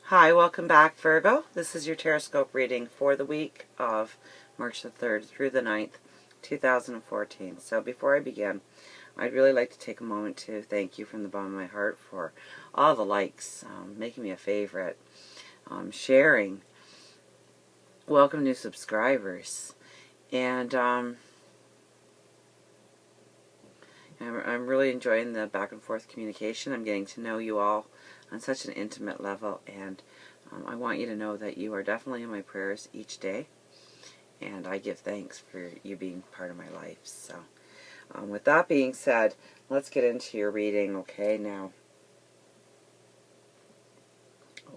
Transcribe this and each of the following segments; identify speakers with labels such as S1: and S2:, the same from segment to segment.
S1: Hi, welcome back, Virgo. This is your Teroscope reading for the week of March the 3rd through the 9th, 2014. So before I begin, I'd really like to take a moment to thank you from the bottom of my heart for all the likes, making me a favorite, sharing, welcome new subscribers, and I'm really enjoying the back and forth communication. I'm getting to know you all on such an intimate level, and I want you to know that you are definitely in my prayers each day, and I give thanks for you being part of my life. So with that being said, let's get into your reading. Okay, now,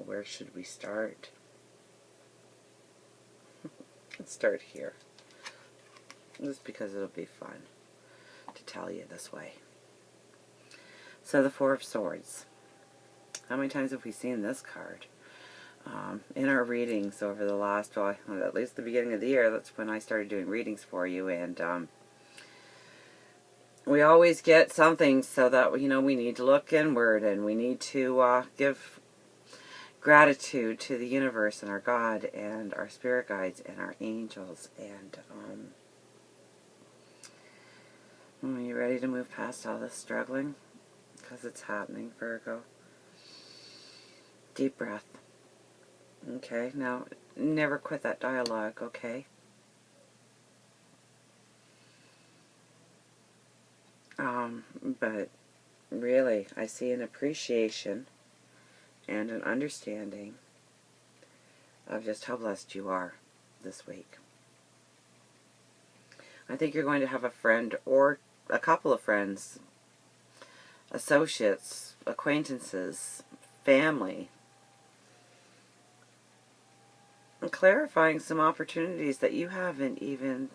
S1: where should we start? Let's start here, just because it'll be fun to tell you this way. So the Four of Swords. How many times have we seen this card? In our readings over the last, well, at least the beginning of the year, that's when I started doing readings for you, and we always get something so that, you know, we need to look inward, and we need to give gratitude to the universe and our God and our spirit guides and our angels. And are you ready to move past all this struggling? Because it's happening, Virgo. Deep breath. Okay, now never quit that dialogue, okay? But really, I see an appreciation and an understanding of just how blessed you are this week. I think you're going to have a friend or a couple of friends, associates, acquaintances, family, clarifying some opportunities that you haven't even,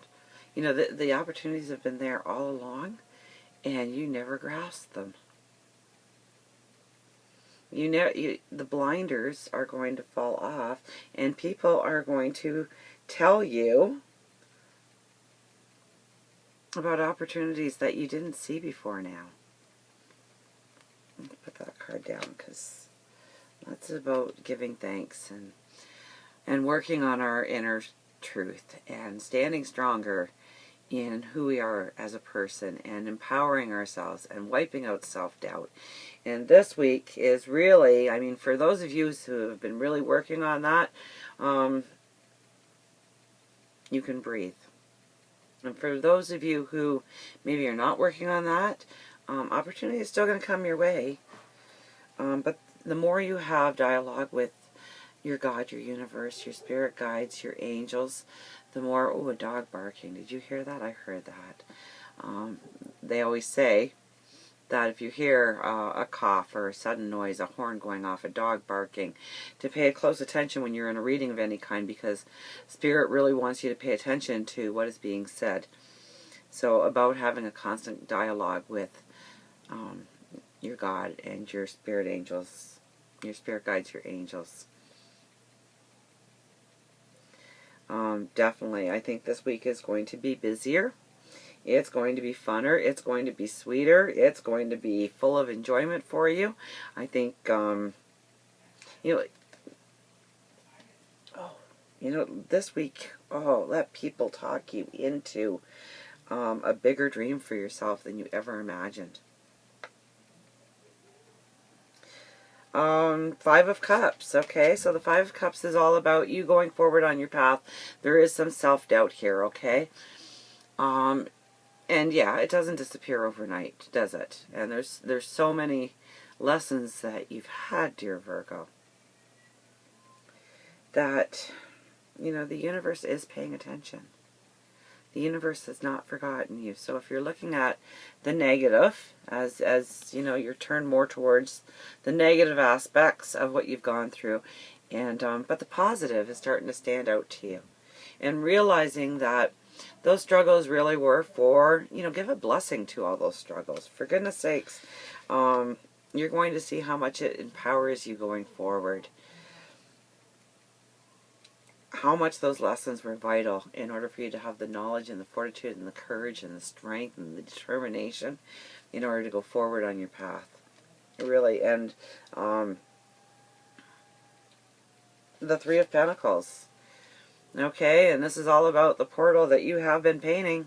S1: you know, the opportunities have been there all along, and you never grasped them. The blinders are going to fall off, and people are going to tell you about opportunities that you didn't see before now. Put that card down, because that's about giving thanks and working on our inner truth and standing stronger in who we are as a person and empowering ourselves and wiping out self-doubt. And this week is really, I mean, for those of you who have been really working on that, you can breathe. And for those of you who maybe are not working on that, opportunity is still going to come your way. But the more you have dialogue with your God, your universe, your spirit guides, your angels, the more, oh, a dog barking. Did you hear that? I heard that. They always say that if you hear a cough or a sudden noise, a horn going off, a dog barking, to pay close attention when you're in a reading of any kind, because Spirit really wants you to pay attention to what is being said. So about having a constant dialogue with your God and your spirit angels, your spirit guides, your angels. Definitely, I think this week is going to be busier. It's going to be funner. It's going to be sweeter. It's going to be full of enjoyment for you. I think, this week, let people talk you into a bigger dream for yourself than you ever imagined. Five of Cups. Okay, so the Five of Cups is all about you going forward on your path. There is some self-doubt here, okay? And yeah, it doesn't disappear overnight, does it? And there's so many lessons that you've had, dear Virgo, that, you know, the universe is paying attention. The universe has not forgotten you. So if you're looking at the negative, as you know, you're turned more towards the negative aspects of what you've gone through, and but the positive is starting to stand out to you, and realizing that those struggles really were for, you know, give a blessing to all those struggles. For goodness sakes, you're going to see how much it empowers you going forward. How much those lessons were vital in order for you to have the knowledge and the fortitude and the courage and the strength and the determination in order to go forward on your path. Really, and the Three of Pentacles. Okay, and this is all about the portal that you have been painting.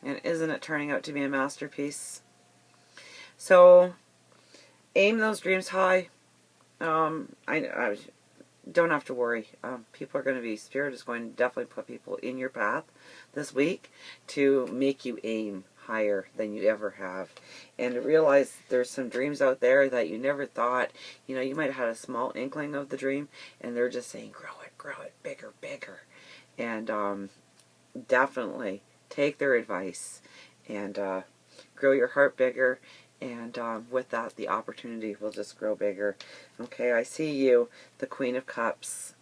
S1: And isn't it turning out to be a masterpiece? So, aim those dreams high. I don't have to worry. People are going to be, Spirit is going to definitely put people in your path this week to make you aim higher than you ever have. And to realize there's some dreams out there that you never thought, you know, you might have had a small inkling of the dream, and they're just saying, grow it, bigger, bigger. And definitely take their advice and grow your heart bigger. And with that, the opportunity will just grow bigger. Okay, I see you, the Queen of Cups.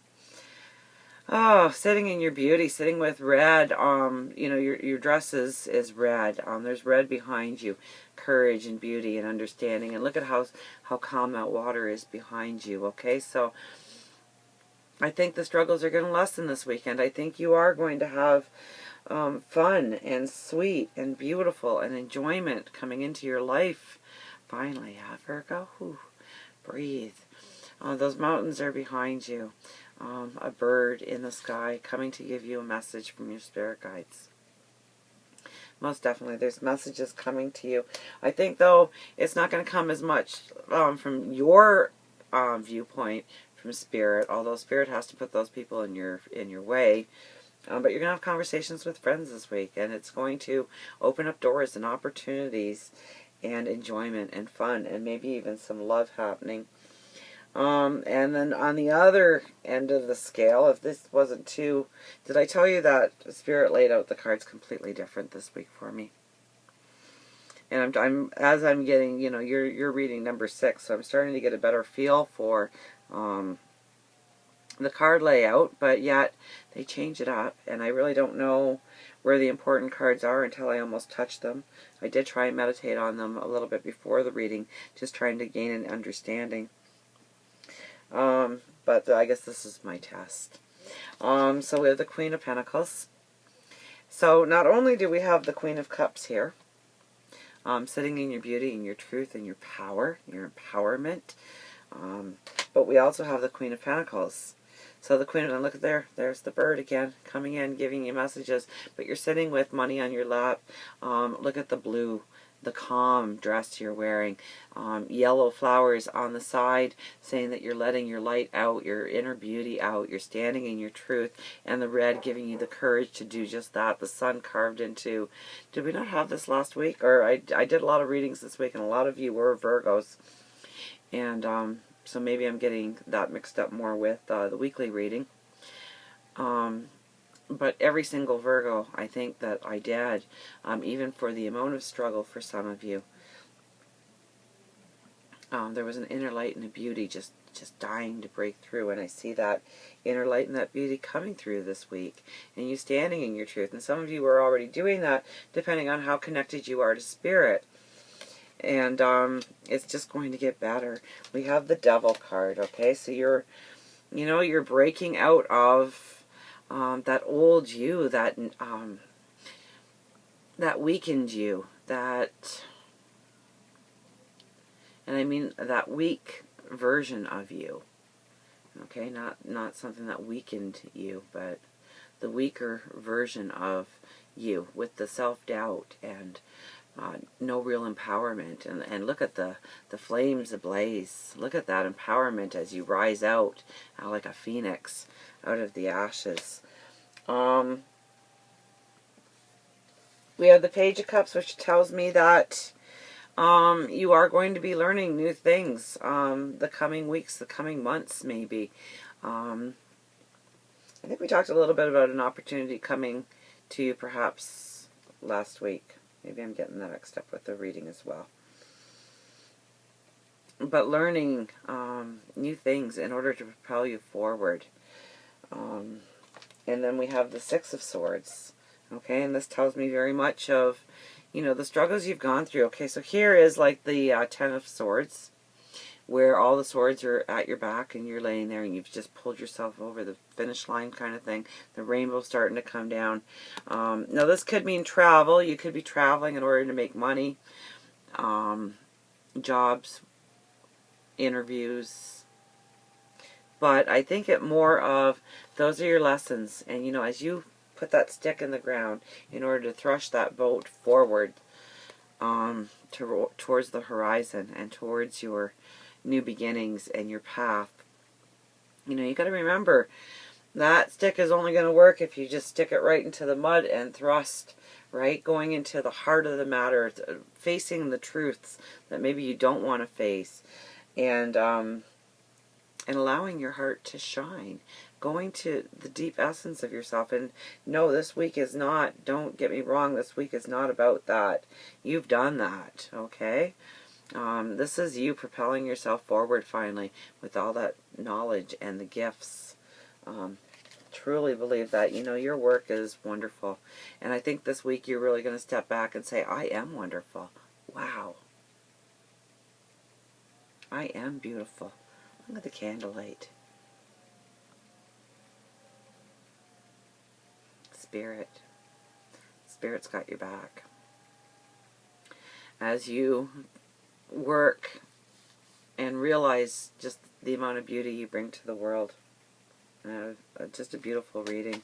S1: Oh, sitting in your beauty, sitting with red. You know, your dress is red. There's red behind you, courage and beauty and understanding. And look at how calm that water is behind you. Okay, so I think the struggles are going to lessen this weekend. I think you are going to have fun and sweet and beautiful and enjoyment coming into your life. Finally, Virgo, breathe. Those mountains are behind you. A bird in the sky coming to give you a message from your spirit guides. Most definitely, there's messages coming to you. I think, though, it's not going to come as much from your viewpoint from Spirit, although Spirit has to put those people in your way. But you're going to have conversations with friends this week, and it's going to open up doors and opportunities and enjoyment and fun and maybe even some love happening. And then on the other end of the scale, if this wasn't too... Did I tell you that Spirit laid out the cards completely different this week for me? And as I'm getting, you know, you're reading number 6, so I'm starting to get a better feel for the card layout, but yet they change it up, and I really don't know where the important cards are until I almost touch them. I did try and meditate on them a little bit before the reading, just trying to gain an understanding. But I guess this is my test. So we have the Queen of Pentacles. So not only do we have the Queen of Cups here, sitting in your beauty and your truth and your power, your empowerment, but we also have the Queen of Pentacles. So the Queen, and look at there's the bird again, coming in, giving you messages, but you're sitting with money on your lap. Look at the blue, the calm dress you're wearing, yellow flowers on the side, saying that you're letting your light out, your inner beauty out, you're standing in your truth, and the red giving you the courage to do just that. The sun carved into, did we not have this last week? Or I did a lot of readings this week, and a lot of you were Virgos, and so maybe I'm getting that mixed up more with the weekly reading. But every single Virgo, I think that I did, even for the amount of struggle for some of you, there was an inner light and a beauty just dying to break through, and I see that inner light and that beauty coming through this week, and you standing in your truth. And some of you are already doing that, depending on how connected you are to Spirit. And it's just going to get better. We have the Devil card, okay? So you're breaking out of that old you, that weakened you, and I mean that weak version of you, okay? Not something that weakened you, but the weaker version of you with the self-doubt and no real empowerment. And look at the flames ablaze. Look at that empowerment as you rise out like a phoenix out of the ashes. We have the Page of Cups, which tells me that you are going to be learning new things the coming weeks, the coming months maybe. I think we talked a little bit about an opportunity coming to you perhaps last week. Maybe I'm getting that mixed up with the reading as well. But learning new things in order to propel you forward. And then we have the Six of Swords. Okay, and this tells me very much of, the struggles you've gone through. Okay, so here is like the Ten of Swords, where all the swords are at your back and you're laying there and you've just pulled yourself over the finish line kind of thing. The rainbow's starting to come down. Now this could mean travel. You could be traveling in order to make money, jobs, interviews, But I think it more of, those are your lessons. And, you know, as you put that stick in the ground in order to thrust that boat forward, towards the horizon and towards your new beginnings and your path, you know, you got to remember that stick is only going to work if you just stick it right into the mud and thrust, right? Going into the heart of the matter, facing the truths that maybe you don't want to face, and allowing your heart to shine, going to the deep essence of yourself. And no, this week is not, don't get me wrong, this week is not about that. You've done that, okay? This is you propelling yourself forward finally with all that knowledge and the gifts. Truly believe that. You know, your work is wonderful. And I think this week you're really going to step back and say, I am wonderful. Wow. I am beautiful. Look at the candlelight. Spirit. Spirit's got your back. As you work and realize just the amount of beauty you bring to the world. Just a beautiful reading.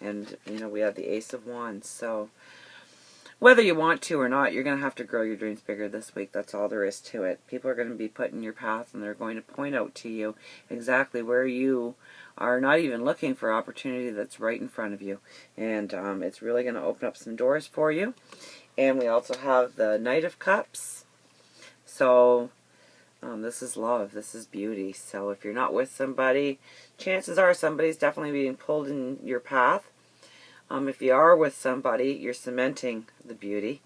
S1: And, you know, we have the Ace of Wands. So, whether you want to or not, you're going to have to grow your dreams bigger this week. That's all there is to it. People are going to be put in your path, and they're going to point out to you exactly where you are not even looking for opportunity that's right in front of you. And it's really going to open up some doors for you. And we also have the Knight of Cups. So, this is love. This is beauty. So if you're not with somebody, chances are somebody's definitely being pulled in your path. If you are with somebody, you're cementing the beauty.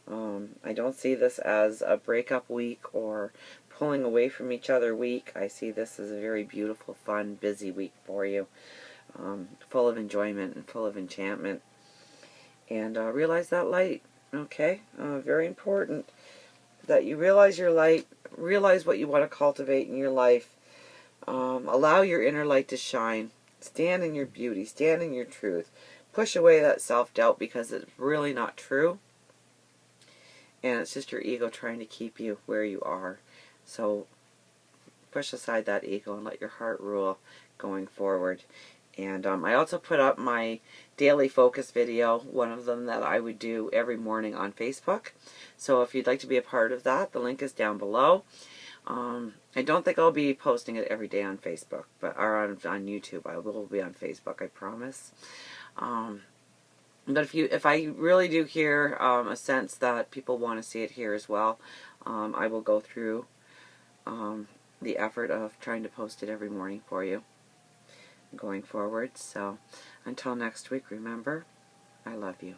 S1: I don't see this as a breakup week or pulling away from each other week. I see this as a very beautiful, fun, busy week for you. Full of enjoyment and full of enchantment. And realize that light. Okay? Very important that you realize your light, realize what you want to cultivate in your life. Allow your inner light to shine. Stand in your beauty. Stand in your truth. Push away that self-doubt because it's really not true. And it's just your ego trying to keep you where you are. So push aside that ego and let your heart rule going forward. And I also put up my daily focus video, one of them that I would do every morning on Facebook. So if you'd like to be a part of that, the link is down below. I don't think I'll be posting it every day on Facebook, or on YouTube. I will be on Facebook, I promise. But if I really do hear a sense that people want to see it here as well, I will go through the effort of trying to post it every morning for you going forward. So until next week, remember, I love you.